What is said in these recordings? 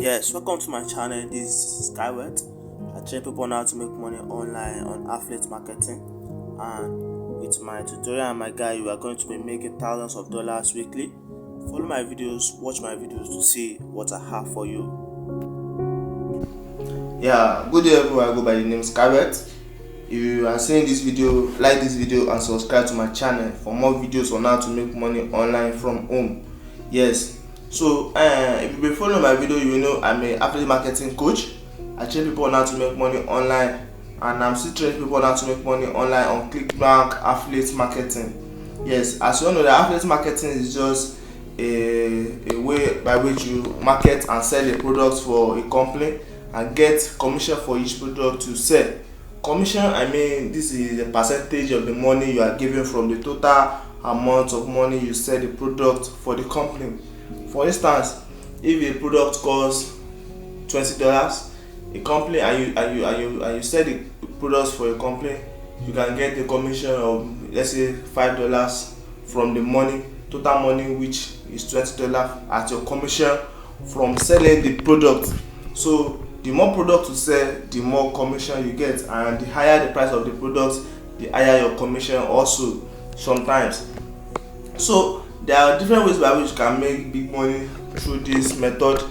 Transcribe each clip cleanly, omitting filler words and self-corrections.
Yes, welcome to my channel. This is Skywet. I train people on how to make money online on affiliate marketing, and with my tutorial and my guide, you are going to be making thousands of dollars weekly. Follow my videos, watch my videos to see what I have for you. Yeah, good day everyone. I go by the name Skywet. If you are seeing this video, like this video and subscribe to my channel for more videos on how to make money online from home. Yes, so if you've been following my video, you know I'm an affiliate marketing coach. I train people on how to make money online, and I'm still training people on how to make money online on ClickBank affiliate marketing. Yes, as you all know, the affiliate marketing is just a way by which you market and sell a product for a company and get commission for each product to sell. Commission, I mean, this is a percentage of the money you are giving from the total amount of money you sell the product for the company. For instance, if a product costs $20, a company and you sell the products for a company, you can get a commission of, let's say, $5 from the money, total money, which is $20 as your commission from selling the product. So the more product you sell, the more commission you get, and the higher the price of the product, the higher your commission also sometimes. So there are different ways by which you can make big money through this method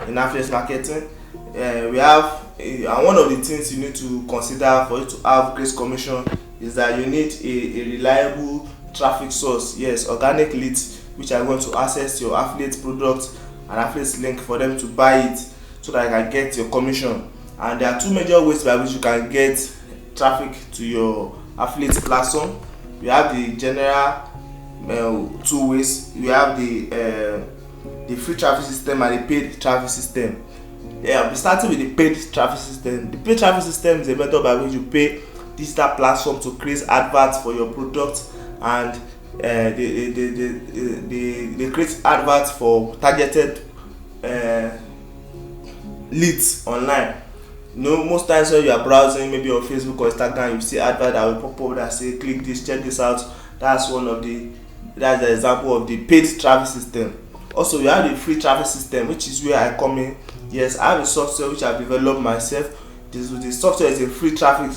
in affiliate marketing. We have and one of the things you need to consider for you to have great commission is that you need a reliable traffic source. Yes, organic leads which are going to access your affiliate product and affiliate link for them to buy it, so that you can get your commission. And there are two major ways by which you can get traffic to your affiliate platform. We have the general two ways. We have the free traffic system and the paid traffic system. Yeah, we starting with the paid traffic system. The paid traffic system is a method by which you pay digital platform to create adverts for your product, and they create adverts for targeted leads online. You know, most times when you are browsing, maybe on Facebook or Instagram, you see advert that will pop up that say click this, check this out. That's the example of the paid traffic system. Also, we have the free traffic system, which is where I come in. Yes, I have a software which I've developed myself. The software is a free traffic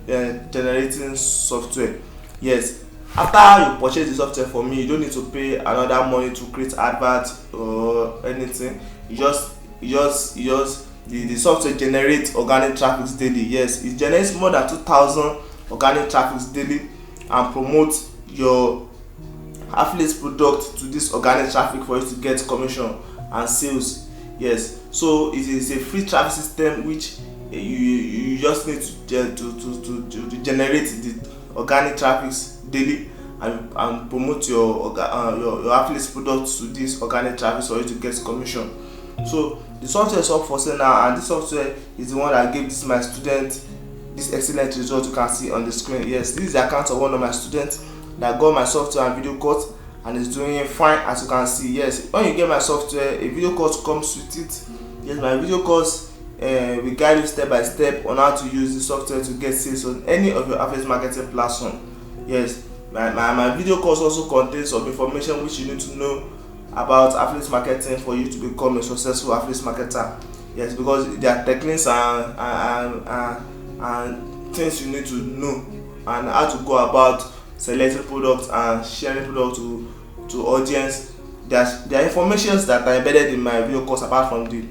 generating software. Yes, after you purchase the software for me, you don't need to pay another money to create adverts or anything. The software generates organic traffic daily. Yes, it generates more than 2,000 organic traffic daily and promotes your affiliate product to this organic traffic for you to get commission and sales. Yes, so it is a free traffic system which you just need to generate the organic traffic daily and promote your affiliate products to this organic traffic for you to get commission. So the software is up for sale now, and this software is the one that gave my student this excellent result you can see on the screen. Yes, this is the account of one of my students that got my software and video course and is doing fine, as you can see. Yes, when you get my software, a video course comes with it. Yes, my video course will guide you step by step on how to use the software to get sales on any of your affiliate marketing platform. Yes, my video course also contains some information which you need to know about affiliate marketing for you to become a successful affiliate marketer. Yes, because there are techniques and things you need to know, and how to go about selecting products and sharing products to audience. There are informations that are embedded in my video course apart from the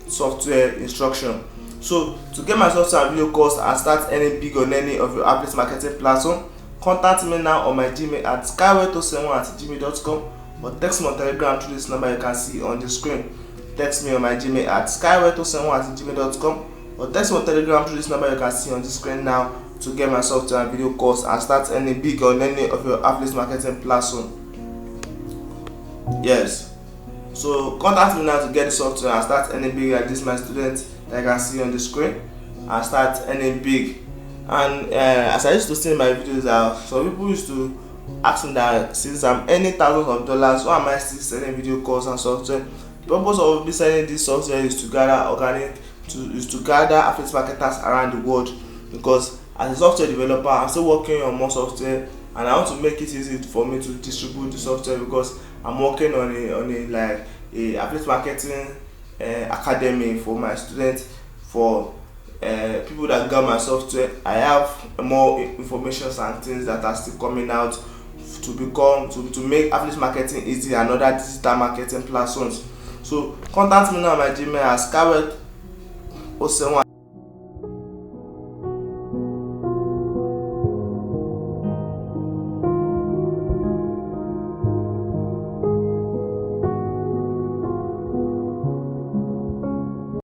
software instruction. So to get my software and video course and start earning big on any of your affiliate marketing platform, contact me now on my Gmail at skywet07@gmail.com, or text me on Telegram through this number you can see on the screen. Text me on my Gmail at skywet07@gmail.com, or text me on Telegram through this number you can see on the screen now to get my software and video course and start earning big on any of your affiliate marketing platform. Yes, so contact me now to get the software and start earning big like this my student that you can see on the screen, and start earning big. And as I used to say in my videos, some people used to ask me that since I'm earning thousands of dollars, why am I still selling video course and software? The purpose of me selling this software is to gather affiliate marketers around the world, because as a software developer, I'm still working on more software, and I want to make it easy for me to distribute the software, because I'm working on a affiliate marketing academy for my students, for people that got my software. I have more information and things that are still coming out to make affiliate marketing easy and other digital marketing platforms. So contact me now on my Gmail as Skywet07